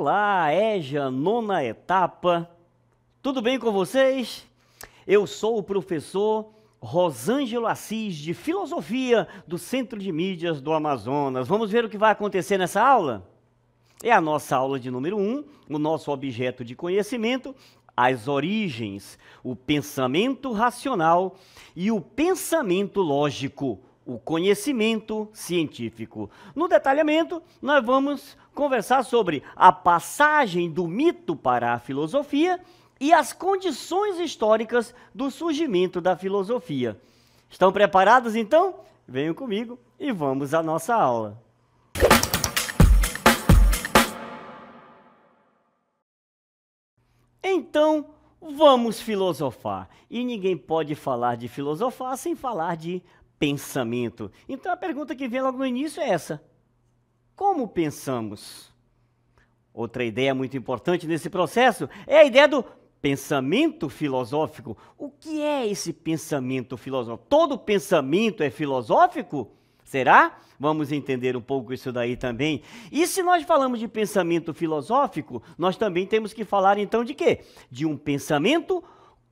Olá, EJA, nona etapa. Tudo bem com vocês? Eu sou o professor Rosângelo Assis, de Filosofia, do Centro de Mídias do Amazonas. Vamos ver o que vai acontecer nessa aula? É a nossa aula de número 1, o nosso objeto de conhecimento, as origens, o pensamento racional e o pensamento lógico, o conhecimento científico. No detalhamento, nós vamos conversar sobre a passagem do mito para a filosofia e as condições históricas do surgimento da filosofia. Estão preparados, então? Venham comigo e vamos à nossa aula. Então, vamos filosofar. E ninguém pode falar de filosofar sem falar de pensamento. Então, a pergunta que vem logo no início é essa: como pensamos? Outra ideia muito importante nesse processo é a ideia do pensamento filosófico. O que é esse pensamento filosófico? Todo pensamento é filosófico? Será? Vamos entender um pouco isso daí também. E se nós falamos de pensamento filosófico, nós também temos que falar então de quê? De um pensamento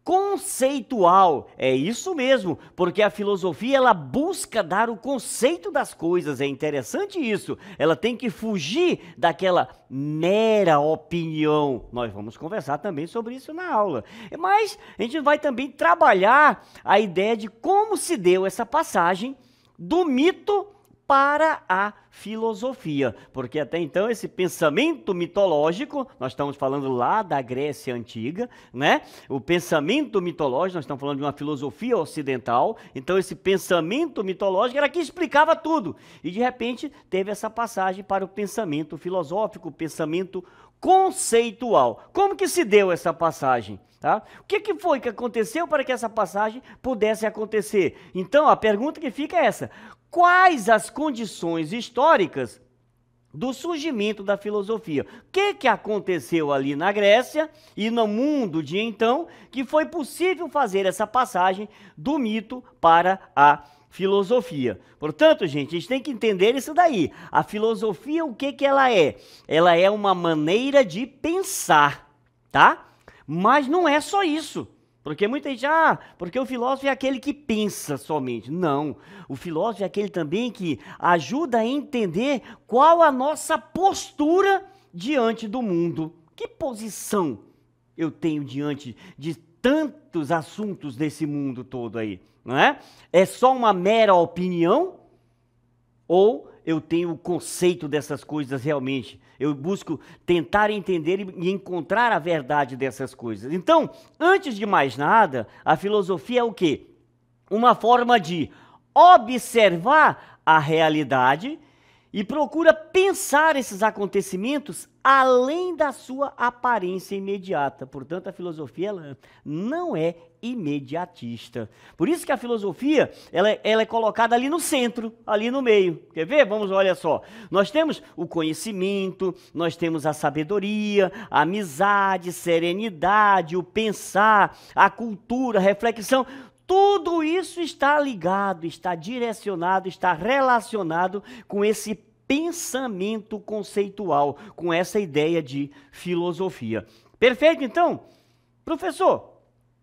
conceitual. É isso mesmo, porque a filosofia ela busca dar o conceito das coisas. É interessante isso. Ela tem que fugir daquela mera opinião. Nós vamos conversar também sobre isso na aula. Mas a gente vai também trabalhar a ideia de como se deu essa passagem do mito para a filosofia, porque até então esse pensamento mitológico, nós estamos falando lá da Grécia Antiga, né? O pensamento mitológico, nós estamos falando de uma filosofia ocidental, então esse pensamento mitológico era que explicava tudo, e de repente teve essa passagem para o pensamento filosófico, o pensamento conceitual. Como que se deu essa passagem? Tá? O que foi que aconteceu para que essa passagem pudesse acontecer? Então, a pergunta que fica é essa: quais as condições históricas do surgimento da filosofia? O que aconteceu ali na Grécia e no mundo de então que foi possível fazer essa passagem do mito para a filosofia? Portanto, gente, a gente tem que entender isso daí. A filosofia, o que ela é? Ela é uma maneira de pensar, tá? Mas não é só isso, porque muita gente, porque o filósofo é aquele que pensa somente. Não, o filósofo é aquele também que ajuda a entender qual a nossa postura diante do mundo. Que posição eu tenho diante de tantos assuntos desse mundo todo aí, não é? É só uma mera opinião? Ou eu tenho o conceito dessas coisas realmente? Eu busco tentar entender e encontrar a verdade dessas coisas. Então, antes de mais nada, a filosofia é o quê? Uma forma de observar a realidade e procura pensar esses acontecimentos além da sua aparência imediata. Portanto, a filosofia ela não é imediatista. Por isso que a filosofia ela é colocada ali no centro, ali no meio. Quer ver? Vamos, olha só. Nós temos o conhecimento, nós temos a sabedoria, a amizade, serenidade, o pensar, a cultura, a reflexão. Tudo isso está ligado, está direcionado, está relacionado com esse pensamento conceitual, com essa ideia de filosofia. Perfeito, então? Professor,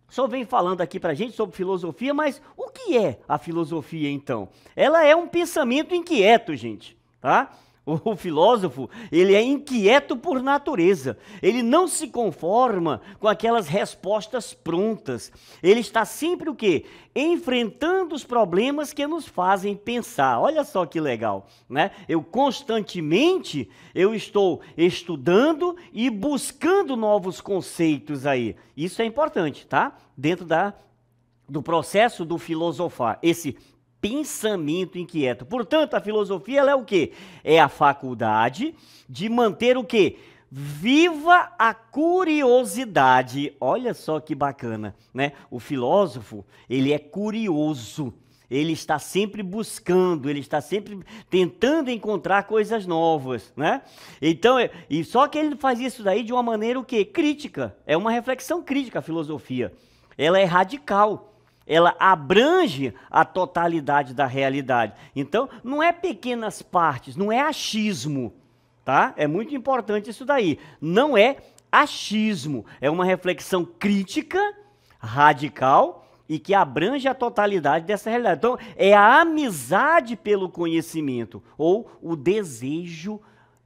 o senhor vem falando aqui para a gente sobre filosofia, mas o que é a filosofia, então? Ela é um pensamento inquieto, gente, tá? O filósofo, ele é inquieto por natureza. Ele não se conforma com aquelas respostas prontas. Ele está sempre o quê? Enfrentando os problemas que nos fazem pensar. Olha só que legal, né? Eu constantemente, eu estou estudando e buscando novos conceitos aí. Isso é importante, tá? Dentro do processo do filosofar. Esse pensamento inquieto. Portanto, a filosofia ela é o quê? É a faculdade de manter o quê? Viva a curiosidade. Olha só que bacana, né? O filósofo, ele é curioso. Ele está sempre buscando, ele está sempre tentando encontrar coisas novas, né? Então, e só que ele faz isso daí de uma maneira o quê? Crítica. É uma reflexão crítica a filosofia. Ela é radical. Ela abrange a totalidade da realidade. Então, não é pequenas partes, não é achismo. tá? É muito importante isso daí. Não é achismo, é uma reflexão crítica, radical e que abrange a totalidade dessa realidade. Então, é a amizade pelo conhecimento ou o desejo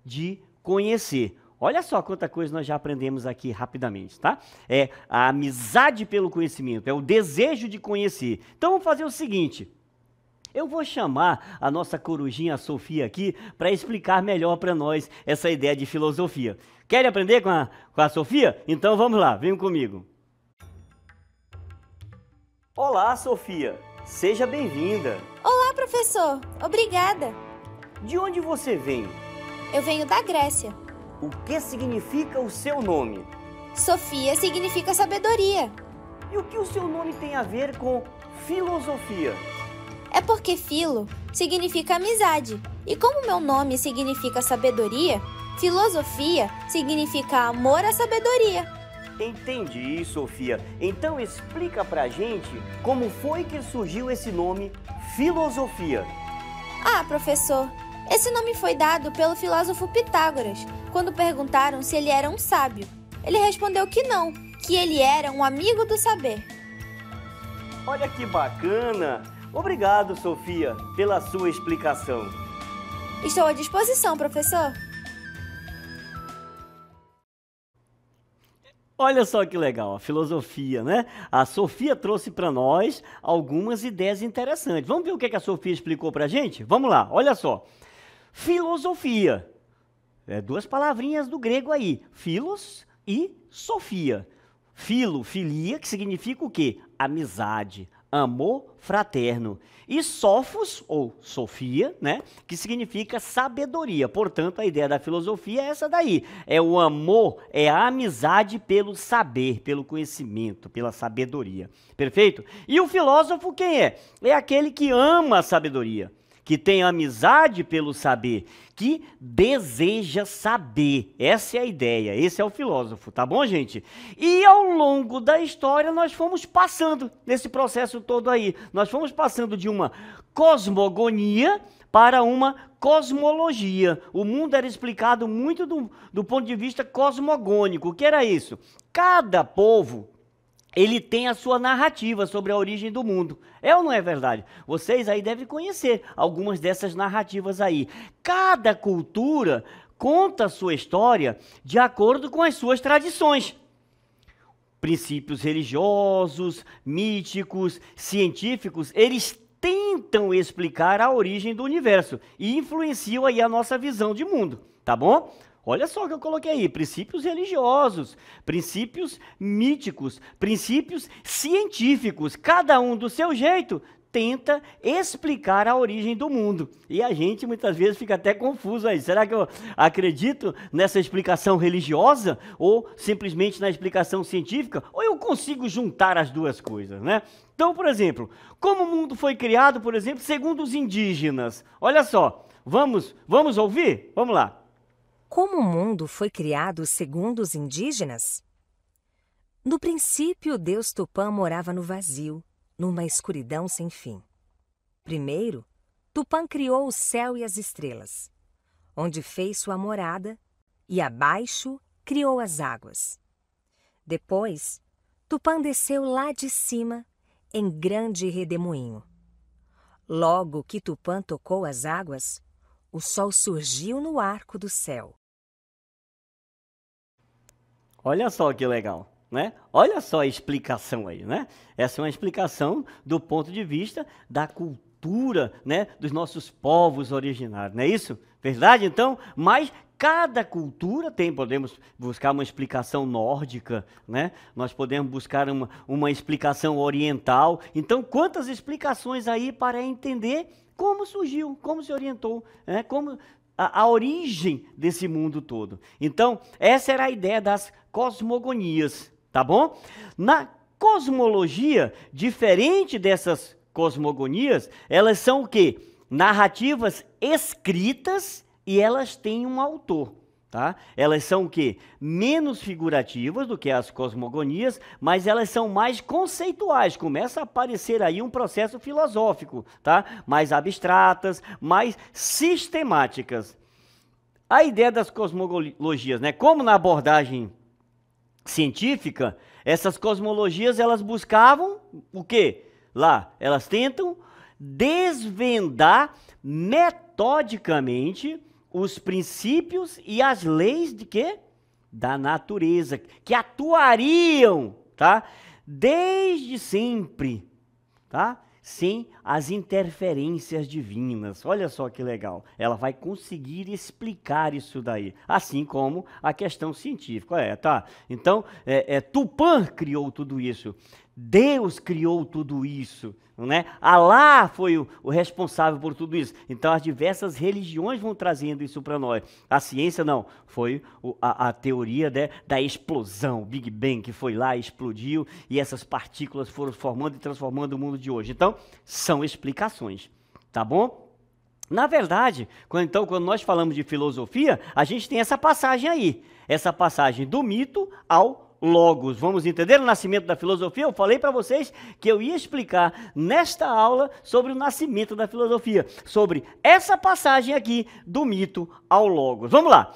de conhecer. Olha só quanta coisa nós já aprendemos aqui rapidamente, tá? É a amizade pelo conhecimento, é o desejo de conhecer. Então, vamos fazer o seguinte. Eu vou chamar a nossa corujinha a Sofia aqui para explicar melhor para nós essa ideia de filosofia. Querem aprender com a Sofia? Então vamos lá, venham comigo. Olá, Sofia. Seja bem-vinda. Olá, professor. Obrigada. De onde você vem? Eu venho da Grécia. O que significa o seu nome? Sofia significa sabedoria. E o que o seu nome tem a ver com filosofia? É porque filo significa amizade. E como meu nome significa sabedoria, filosofia significa amor à sabedoria. Entendi, Sofia. Então explica pra gente como foi que surgiu esse nome filosofia. Ah, professor, esse nome foi dado pelo filósofo Pitágoras, quando perguntaram se ele era um sábio. Ele respondeu que não, que ele era um amigo do saber. Olha que bacana! Obrigado, Sofia, pela sua explicação. Estou à disposição, professor. Olha só que legal, a filosofia, né? A Sofia trouxe para nós algumas ideias interessantes. Vamos ver o que a Sofia explicou para a gente? Vamos lá, olha só. Filosofia. Duas palavrinhas do grego aí, filos e sofia. Filo, filia, que significa o quê? Amizade, amor fraterno. E sofos, ou sofia, né? Que significa sabedoria. Portanto, a ideia da filosofia é essa daí. É o amor, é a amizade pelo saber, pelo conhecimento, pela sabedoria. Perfeito? E o filósofo quem é? É aquele que ama a sabedoria, que tem amizade pelo saber, que deseja saber. Essa é a ideia, esse é o filósofo, tá bom, gente? E ao longo da história nós fomos passando nesse processo todo aí. Nós fomos passando de uma cosmogonia para uma cosmologia. O mundo era explicado muito do ponto de vista cosmogônico. O que era isso? Cada povo, ele tem a sua narrativa sobre a origem do mundo. É ou não é verdade? Vocês aí devem conhecer algumas dessas narrativas aí. Cada cultura conta a sua história de acordo com as suas tradições. Princípios religiosos, míticos, científicos, eles tentam explicar a origem do universo e influenciam aí a nossa visão de mundo, tá bom? Olha só o que eu coloquei aí, princípios religiosos, princípios míticos, princípios científicos, cada um do seu jeito tenta explicar a origem do mundo. E a gente muitas vezes fica até confuso aí, será que eu acredito nessa explicação religiosa ou simplesmente na explicação científica? Ou eu consigo juntar as duas coisas, né? Então, por exemplo, como o mundo foi criado, por exemplo, segundo os indígenas? Olha só, vamos ouvir? Vamos lá. Como o mundo foi criado segundo os indígenas? No princípio, Deus Tupã morava no vazio, numa escuridão sem fim. Primeiro, Tupã criou o céu e as estrelas, onde fez sua morada, e abaixo criou as águas. Depois, Tupã desceu lá de cima, em grande redemoinho. Logo que Tupã tocou as águas, o sol surgiu no arco do céu. Olha só que legal, né? Olha só a explicação aí, né? Essa é uma explicação do ponto de vista da cultura, né? Dos nossos povos originários, não é isso? Verdade, então? Mas cada cultura podemos buscar uma explicação nórdica, né? Nós podemos buscar uma explicação oriental. Então, quantas explicações aí para entender como surgiu, como se orientou, né? Como a origem desse mundo todo. Então, essa era a ideia das cosmogonias, tá bom? Na cosmologia, diferente dessas cosmogonias, elas são o quê? Narrativas escritas e elas têm um autor. Tá? Elas são o quê? Menos figurativas do que as cosmogonias, mas elas são mais conceituais. Começa a aparecer aí um processo filosófico, tá? Mais abstratas, mais sistemáticas. a ideia das cosmologias, né? Como na abordagem científica, essas cosmologias, elas buscavam o quê? Lá, elas tentam desvendar metodicamente os princípios e as leis de quê? Da natureza, que atuariam, tá? Desde sempre, tá? Sem as interferências divinas. Olha só que legal. Ela vai conseguir explicar isso daí, assim como a questão científica. Tá? Então, Tupã criou tudo isso. Deus criou tudo isso, né? Alá foi o responsável por tudo isso. Então, as diversas religiões vão trazendo isso para nós. A ciência, não. Foi a teoria, né, da explosão, Big Bang, que foi lá, explodiu, e essas partículas foram formando e transformando o mundo de hoje. Então, são explicações, tá bom? Na verdade, quando nós falamos de filosofia, a gente tem essa passagem aí. Essa passagem do mito ao Logos. Vamos entender o nascimento da filosofia? Eu falei para vocês que eu ia explicar nesta aula sobre o nascimento da filosofia, sobre essa passagem aqui do mito ao Logos. Vamos lá.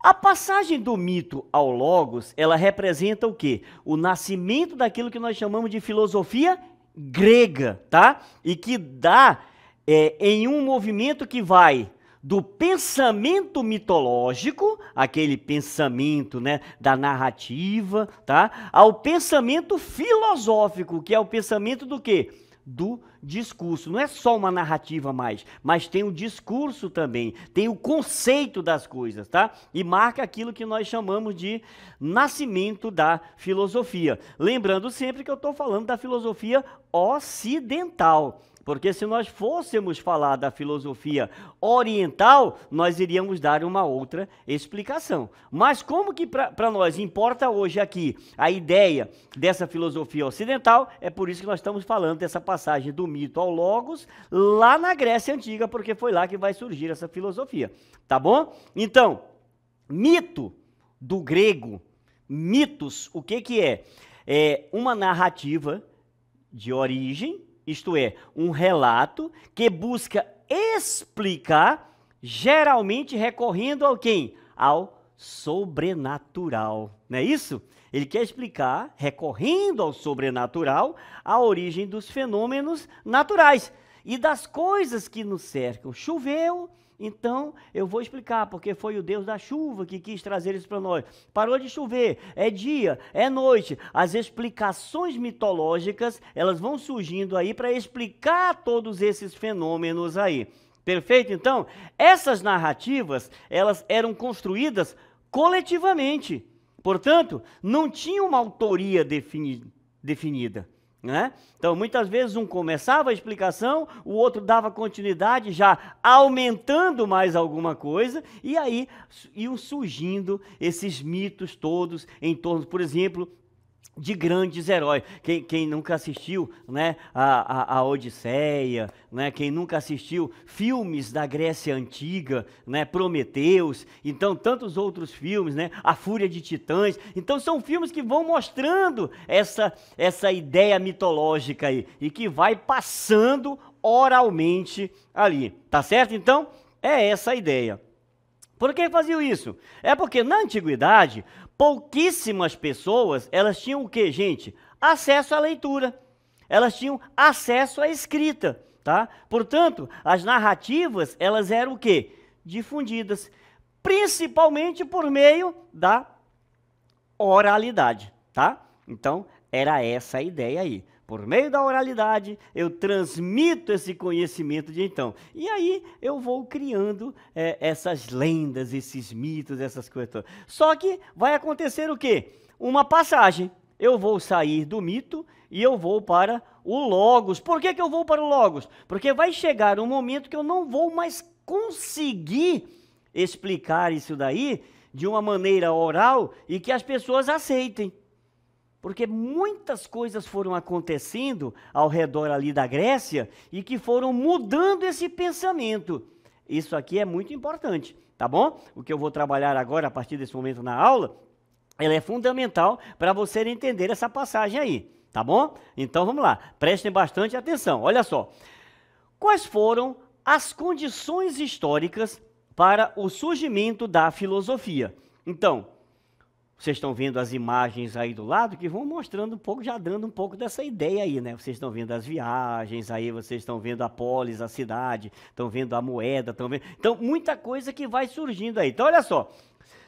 A passagem do mito ao Logos, ela representa o quê? O nascimento daquilo que nós chamamos de filosofia grega, tá? E que dá em um movimento que vai do pensamento mitológico, aquele pensamento, né, da narrativa, tá? Ao pensamento filosófico, que é o pensamento do quê? Do discurso. Não é só uma narrativa mais, mas tem o discurso também, tem o conceito das coisas, tá? E marca aquilo que nós chamamos de nascimento da filosofia. Lembrando sempre que eu estou falando da filosofia ocidental. Porque se nós fôssemos falar da filosofia oriental, nós iríamos dar uma outra explicação. Mas como que para nós importa hoje aqui a ideia dessa filosofia ocidental, é por isso que nós estamos falando dessa passagem do mito ao Logos, lá na Grécia Antiga, porque foi lá que vai surgir essa filosofia. Tá bom? Então, mito do grego, mitos, o que é? É uma narrativa de origem, isto é, um relato que busca explicar, geralmente recorrendo ao quem? Ao sobrenatural, não é isso? Ele quer explicar, recorrendo ao sobrenatural, a origem dos fenômenos naturais e das coisas que nos cercam. Choveu, então eu vou explicar, porque foi o Deus da chuva que quis trazer isso para nós. Parou de chover, é dia, é noite. As explicações mitológicas, elas vão surgindo aí para explicar todos esses fenômenos aí. Perfeito? Então, essas narrativas, elas eram construídas coletivamente. Portanto, não tinha uma autoria definida. Né? Então, muitas vezes um começava a explicação, o outro dava continuidade, já aumentando mais alguma coisa, e aí iam surgindo esses mitos todos em torno, por exemplo, de grandes heróis. Quem nunca assistiu, né, a Odisseia, né, quem nunca assistiu filmes da Grécia Antiga, né, Prometeus, então tantos outros filmes, né, A Fúria de Titãs. Então são filmes que vão mostrando essa ideia mitológica aí e que vai passando oralmente ali, tá certo? Então é essa a ideia. Por que faziam isso? É porque na antiguidade pouquíssimas pessoas, elas tinham o quê, gente? Acesso à leitura. Elas tinham acesso à escrita, tá? Portanto, as narrativas, elas eram o quê? Difundidas, principalmente por meio da oralidade, tá? Então, era essa a ideia aí. Por meio da oralidade, eu transmito esse conhecimento de então. E aí, eu vou criando essas lendas, esses mitos, essas coisas todas. Só que vai acontecer o quê? Uma passagem. Eu vou sair do mito e eu vou para o Logos. Por que eu vou para o Logos? Porque vai chegar um momento que eu não vou mais conseguir explicar isso daí de uma maneira oral e que as pessoas aceitem. Porque muitas coisas foram acontecendo ao redor ali da Grécia e que foram mudando esse pensamento. Isso aqui é muito importante, tá bom? O que eu vou trabalhar agora, a partir desse momento na aula, ela é fundamental para você entender essa passagem aí, tá bom? Então vamos lá, prestem bastante atenção. Olha só, quais foram as condições históricas para o surgimento da filosofia. Então, vocês estão vendo as imagens aí do lado que vão mostrando um pouco, já dando um pouco dessa ideia aí, né? Vocês estão vendo as viagens, aí vocês estão vendo a polis, a cidade, estão vendo a moeda, estão vendo... Então, muita coisa que vai surgindo aí. Então, olha só,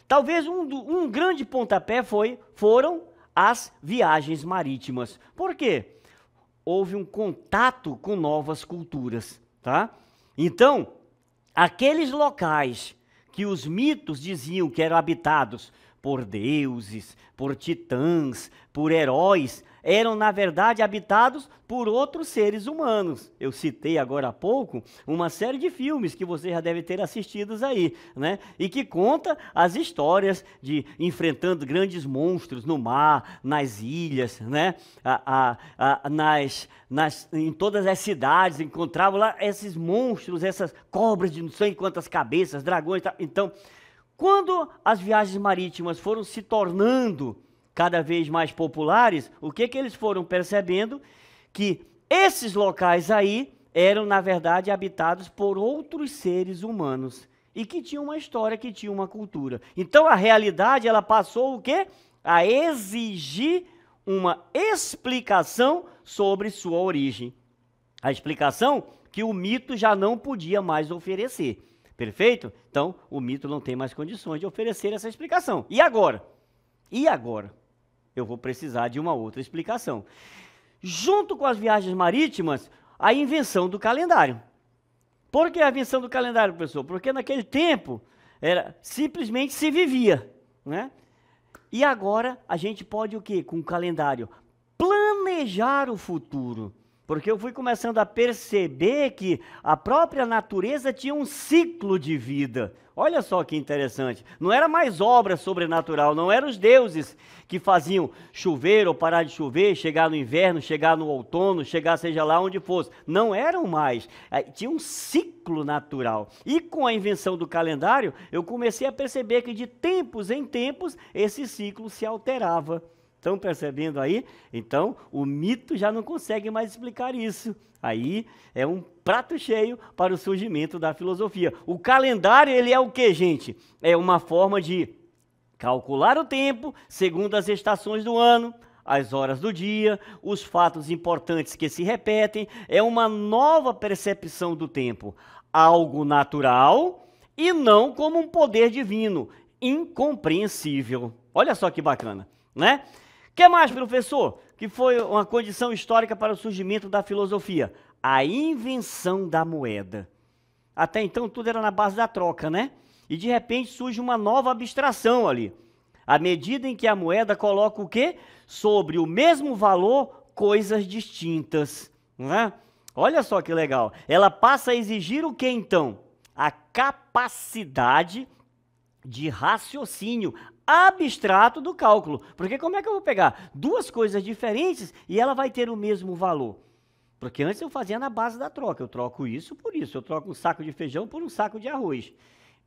talvez um grande pontapé foram as viagens marítimas. Por quê? Houve um contato com novas culturas, tá? Então, aqueles locais que os mitos diziam que eram habitados por deuses, por titãs, por heróis, eram, na verdade, habitados por outros seres humanos. Eu citei agora há pouco uma série de filmes que você já deve ter assistido aí, né? E que conta as histórias de enfrentando grandes monstros no mar, nas ilhas, né? Em todas as cidades, encontravam lá esses monstros, essas cobras de não sei quantas cabeças, dragões, tá? Então, quando as viagens marítimas foram se tornando cada vez mais populares, o que eles foram percebendo? Que esses locais aí eram, na verdade, habitados por outros seres humanos e que tinham uma história, que tinham uma cultura. Então, a realidade, ela passou o quê? A exigir uma explicação sobre sua origem. A explicação que o mito já não podia mais oferecer. Perfeito? Então, o mito não tem mais condições de oferecer essa explicação. E agora? E agora? Eu vou precisar de uma outra explicação. Junto com as viagens marítimas, a invenção do calendário. Por que a invenção do calendário, professor? Porque naquele tempo, simplesmente se vivia, né? E agora, a gente pode o quê? Com o calendário, planejar o futuro. Porque eu fui começando a perceber que a própria natureza tinha um ciclo de vida. Olha só que interessante. Não era mais obra sobrenatural, não eram os deuses que faziam chover ou parar de chover, chegar no inverno, chegar no outono, chegar seja lá onde fosse. Não eram mais. Tinha um ciclo natural. E com a invenção do calendário, eu comecei a perceber que de tempos em tempos esse ciclo se alterava. Estão percebendo aí? Então, o mito já não consegue mais explicar isso. Aí é um prato cheio para o surgimento da filosofia. O calendário, ele é o quê, gente? É uma forma de calcular o tempo segundo as estações do ano, as horas do dia, os fatos importantes que se repetem. É uma nova percepção do tempo. Algo natural e não como um poder divino, incompreensível. Olha só que bacana, né? O que mais, professor? Que foi uma condição histórica para o surgimento da filosofia? A invenção da moeda. Até então tudo era na base da troca, né? E de repente surge uma nova abstração ali. À medida em que a moeda coloca o quê? Sobre o mesmo valor, coisas distintas. Não é? Olha só que legal. Ela passa a exigir o quê então? A capacidade de raciocínio abstrato do cálculo. Porque como é que eu vou pegar duas coisas diferentes e ela vai ter o mesmo valor? Porque antes eu fazia na base da troca. Eu troco isso por isso. Eu troco um saco de feijão por um saco de arroz.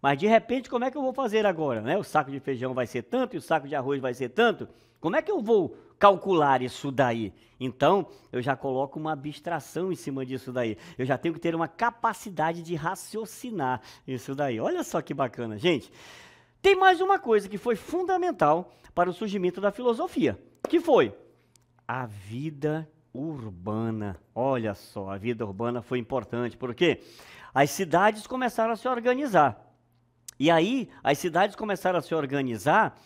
Mas de repente, como é que eu vou fazer agora? Né? O saco de feijão vai ser tanto e o saco de arroz vai ser tanto. Como é que eu vou calcular isso daí? Então, eu já coloco uma abstração em cima disso daí. Eu já tenho que ter uma capacidade de raciocinar isso daí. Olha só que bacana, gente. Tem mais uma coisa que foi fundamental para o surgimento da filosofia, que foi a vida urbana. Olha só, a vida urbana foi importante, porque as cidades começaram a se organizar. E aí, as cidades começaram a se organizar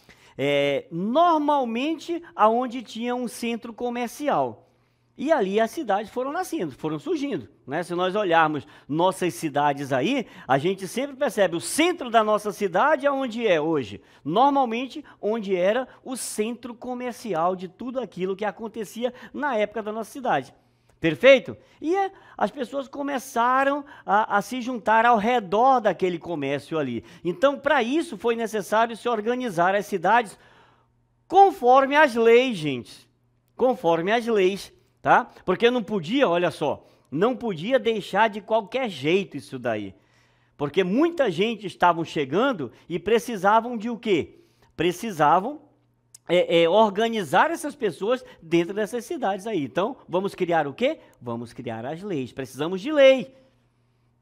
normalmente aonde tinha um centro comercial. E ali as cidades foram nascendo, foram surgindo, né? Se nós olharmos nossas cidades aí, a gente sempre percebe o centro da nossa cidade é onde é hoje. Normalmente, onde era o centro comercial de tudo aquilo que acontecia na época da nossa cidade. Perfeito? E as pessoas começaram a se juntar ao redor daquele comércio ali. Então, para isso, foi necessário se organizar as cidades conforme as leis, gente. Conforme as leis. Tá? Porque não podia, olha só, não podia deixar de qualquer jeito isso daí. Porque muita gente estava chegando e precisavam de o quê? Precisavam organizar essas pessoas dentro dessas cidades aí. Então, vamos criar o quê? Vamos criar as leis. Precisamos de lei.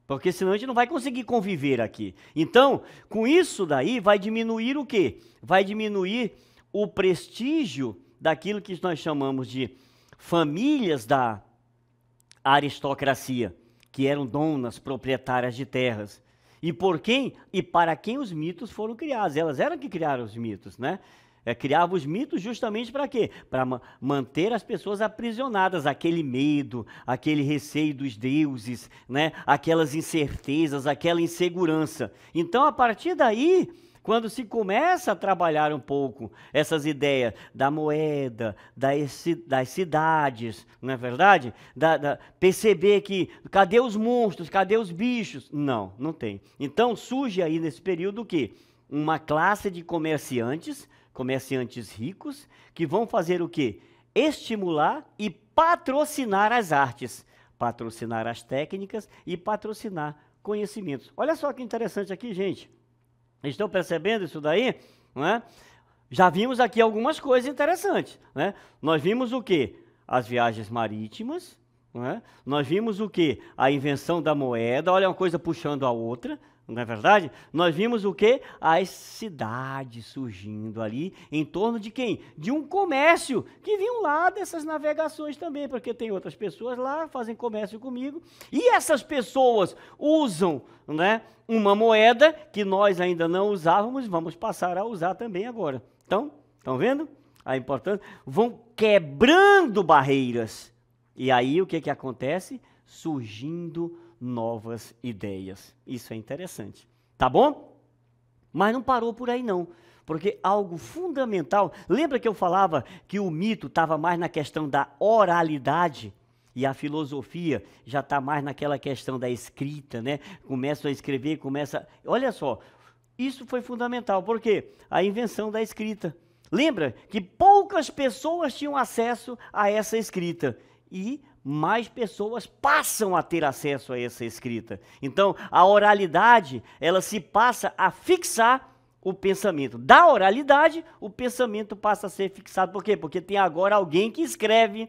Porque senão a gente não vai conseguir conviver aqui. Então, com isso daí, vai diminuir o quê? Vai diminuir o prestígio daquilo que nós chamamos de famílias da aristocracia, que eram donas, proprietárias de terras. E por quem? E para quem os mitos foram criados. Elas eram que criaram os mitos, né? Criava os mitos justamente para quê? Para manter as pessoas aprisionadas, aquele medo, aquele receio dos deuses, né? Aquelas incertezas, aquela insegurança. Então, a partir daí, quando se começa a trabalhar um pouco essas ideias da moeda, das cidades, não é verdade? Perceber que, cadê os monstros, cadê os bichos? Não, não tem. Então, surge aí nesse período o quê? Uma classe de comerciantes ricos, que vão fazer o quê? Estimular e patrocinar as artes, patrocinar as técnicas e patrocinar conhecimentos. Olha só que interessante aqui, gente. Estão percebendo isso daí? Não é? Já vimos aqui algumas coisas interessantes, né? Nós vimos o quê? As viagens marítimas, não é? Nós vimos o quê? A invenção da moeda, olha uma coisa puxando a outra, não é verdade? Nós vimos o quê? As cidades surgindo ali, em torno de quem? De um comércio, que vinham lá dessas navegações também, porque tem outras pessoas lá, fazem comércio comigo, e essas pessoas usam, né, uma moeda que nós ainda não usávamos, vamos passar a usar também agora. Então, estão vendo a importância? Vão quebrando barreiras, e aí o que que acontece? Surgindo novas ideias. Isso é interessante. Tá bom? Mas não parou por aí não, porque algo fundamental, lembra que eu falava que o mito estava mais na questão da oralidade e a filosofia já está mais naquela questão da escrita, né? Começa a escrever, olha só, isso foi fundamental, porque a invenção da escrita. Lembra que poucas pessoas tinham acesso a essa escrita e mais pessoas passam a ter acesso a essa escrita. Então, a oralidade, ela se passa a fixar o pensamento. Da oralidade, o pensamento passa a ser fixado. Por quê? Porque tem agora alguém que escreve,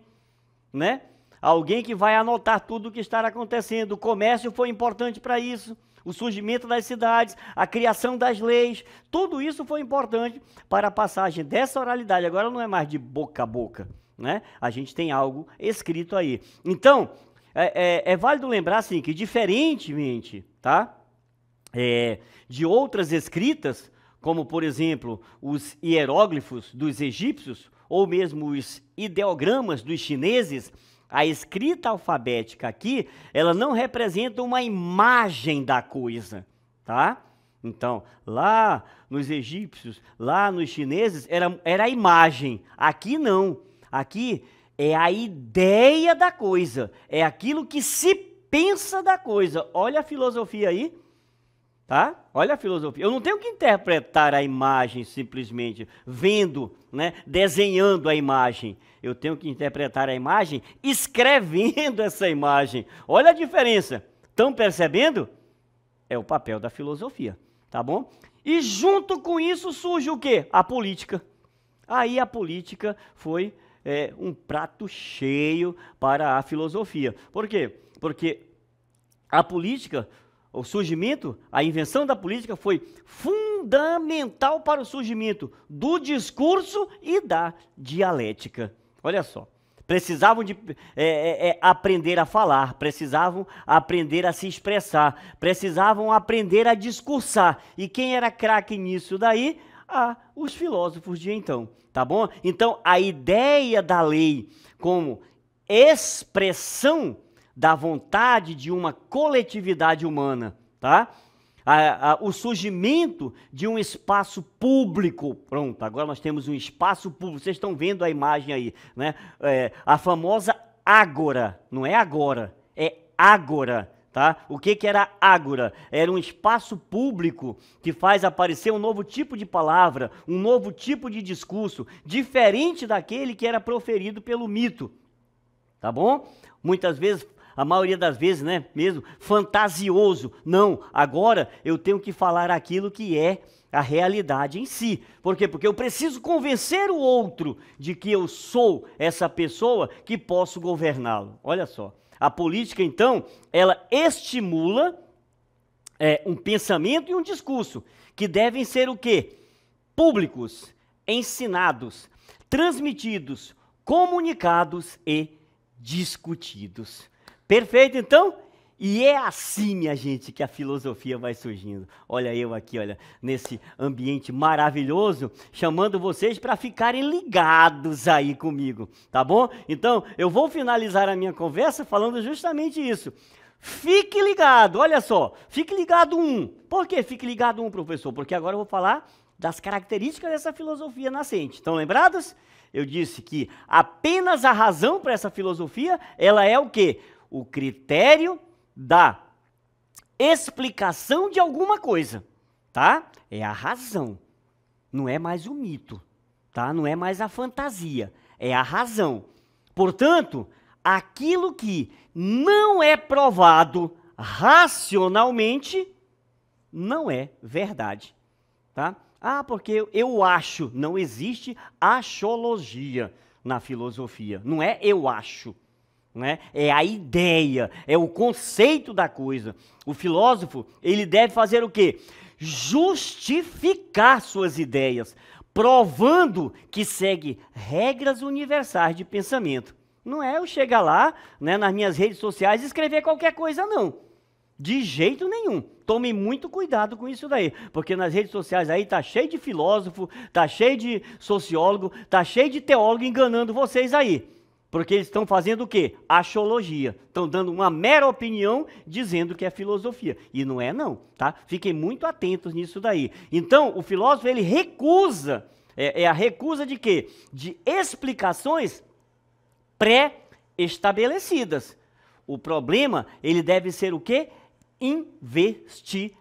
né? Alguém que vai anotar tudo o que está acontecendo. O comércio foi importante para isso. O surgimento das cidades, a criação das leis, tudo isso foi importante para a passagem dessa oralidade. Agora não é mais de boca a boca, né? A gente tem algo escrito aí. Então, é válido lembrar assim, que diferentemente, tá? De outras escritas, como por exemplo os hieróglifos dos egípcios, ou mesmo os ideogramas dos chineses, a escrita alfabética aqui, ela não representa uma imagem da coisa, tá? Então, lá nos egípcios, lá nos chineses, era a imagem. Aqui não. Aqui é a ideia da coisa, é aquilo que se pensa da coisa. Olha a filosofia aí, tá? Olha a filosofia. Eu não tenho que interpretar a imagem simplesmente vendo, né, desenhando a imagem. Eu tenho que interpretar a imagem escrevendo essa imagem. Olha a diferença. Estão percebendo? É o papel da filosofia, tá bom? E junto com isso surge o quê? A política. Aí a política foi um prato cheio para a filosofia. Por quê? Porque a política, o surgimento, a invenção da política foi fundamental para o surgimento do discurso e da dialética. Olha só, precisavam de aprender a falar, precisavam aprender a se expressar, precisavam aprender a discursar. E quem era craque nisso daí? Os filósofos de então, tá bom? Então, a ideia da lei como expressão da vontade de uma coletividade humana, tá? O surgimento de um espaço público. Pronto, agora nós temos um espaço público. Vocês estão vendo a imagem aí, né? A famosa ágora, não é agora, é ágora. Tá? O que era ágora? Era um espaço público que faz aparecer um novo tipo de palavra, um novo tipo de discurso, diferente daquele que era proferido pelo mito. Tá bom? Muitas vezes, a maioria das vezes, né, mesmo, fantasioso. Não, agora eu tenho que falar aquilo que é a realidade em si. Por quê? Porque eu preciso convencer o outro de que eu sou essa pessoa que posso governá-lo. Olha só. A política, então, ela estimula, um pensamento e um discurso, que devem ser o quê? Públicos, ensinados, transmitidos, comunicados e discutidos. Perfeito, então? E é assim, minha gente, que a filosofia vai surgindo. Olha eu aqui, olha, nesse ambiente maravilhoso, chamando vocês para ficarem ligados aí comigo, tá bom? Então, eu vou finalizar a minha conversa falando justamente isso. Fique ligado, olha só, fique ligado Por que fique ligado professor? Porque agora eu vou falar das características dessa filosofia nascente. Estão lembrados? Eu disse que apenas a razão para essa filosofia, ela é o quê? O critério da explicação de alguma coisa, tá? É a razão, não é mais o mito, tá? Não é mais a fantasia, é a razão. Portanto, aquilo que não é provado racionalmente não é verdade, tá? Ah, porque eu acho, não existe achologia na filosofia, não é eu acho. Né? É a ideia, é o conceito da coisa. O filósofo, ele deve fazer o quê? Justificar suas ideias, provando que segue regras universais de pensamento. Não é eu chegar lá, né, nas minhas redes sociais e escrever qualquer coisa, não. De jeito nenhum. Tomem muito cuidado com isso daí, porque nas redes sociais aí tá cheio de filósofo, tá cheio de sociólogo, tá cheio de teólogo enganando vocês aí. Porque eles estão fazendo o quê? Achologia. Estão dando uma mera opinião dizendo que é filosofia. E não é não, tá? Fiquem muito atentos nisso daí. Então, o filósofo, ele recusa. É a recusa de quê? De explicações pré-estabelecidas. O problema, ele deve ser o quê? Investigado.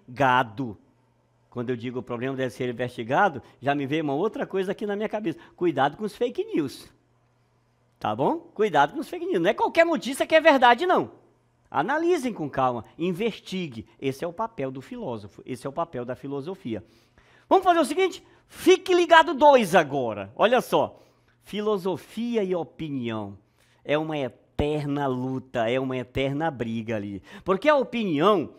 Quando eu digo o problema deve ser investigado, já me veio uma outra coisa aqui na minha cabeça. Cuidado com os fake news. Tá bom? Cuidado com os fake news. Não é qualquer notícia que é verdade, não. Analisem com calma, investigue. Esse é o papel do filósofo, esse é o papel da filosofia. Vamos fazer o seguinte? Fique ligado 2 agora. Olha só. Filosofia e opinião. É uma eterna luta, é uma eterna briga ali. Porque a opinião,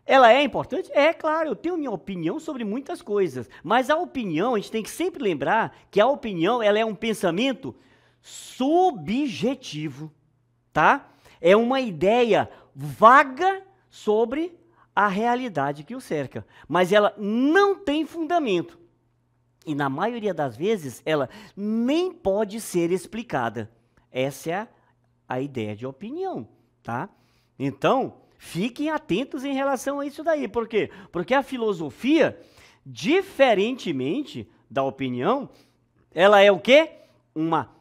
ela é importante? É, claro, eu tenho minha opinião sobre muitas coisas. Mas a opinião, a gente tem que sempre lembrar que a opinião, ela é um pensamento subjetivo, tá? É uma ideia vaga sobre a realidade que o cerca, mas ela não tem fundamento. E na maioria das vezes, ela nem pode ser explicada. Essa é a ideia de opinião, tá? Então, fiquem atentos em relação a isso daí. Por quê? Porque a filosofia, diferentemente da opinião, ela é o quê? Uma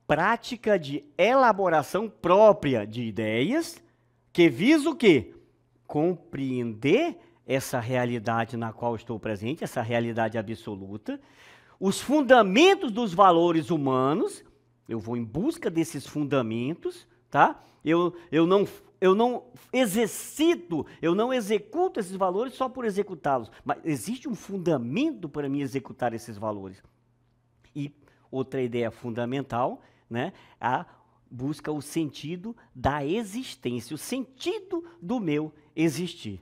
prática de elaboração própria de ideias, que visa o quê? Compreender essa realidade na qual estou presente, essa realidade absoluta, os fundamentos dos valores humanos, eu vou em busca desses fundamentos, tá? Eu não exercito, eu não executo esses valores só por executá-los, mas existe um fundamento para mim executar esses valores. E outra ideia fundamental, né, busca o sentido da existência, o sentido do meu existir.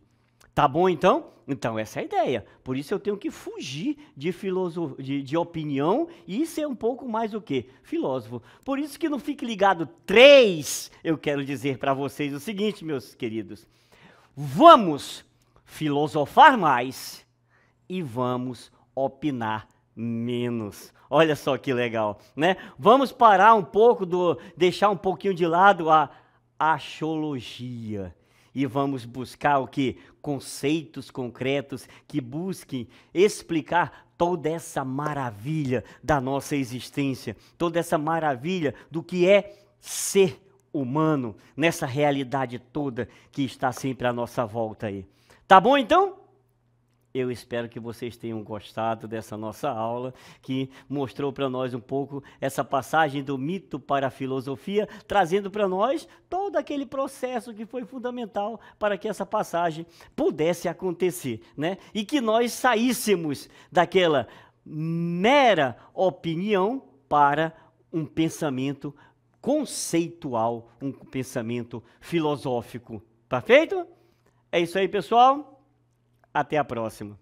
Tá bom, então? Então, essa é a ideia. Por isso eu tenho que fugir de opinião e ser um pouco mais o quê? Filósofo. Por isso que no Fique Ligado 3, eu quero dizer para vocês o seguinte, meus queridos. Vamos filosofar mais e vamos opinar menos. Olha só que legal, né? Vamos parar um pouco, deixar um pouquinho de lado a achologia. E vamos buscar o quê? Conceitos concretos que busquem explicar toda essa maravilha da nossa existência, toda essa maravilha do que é ser humano, nessa realidade toda que está sempre à nossa volta aí. Tá bom, então? Eu espero que vocês tenham gostado dessa nossa aula, que mostrou para nós um pouco essa passagem do mito para a filosofia, trazendo para nós todo aquele processo que foi fundamental para que essa passagem pudesse acontecer, né? E que nós saíssemos daquela mera opinião para um pensamento conceitual, um pensamento filosófico. Tá feito? É isso aí, pessoal. Até a próxima.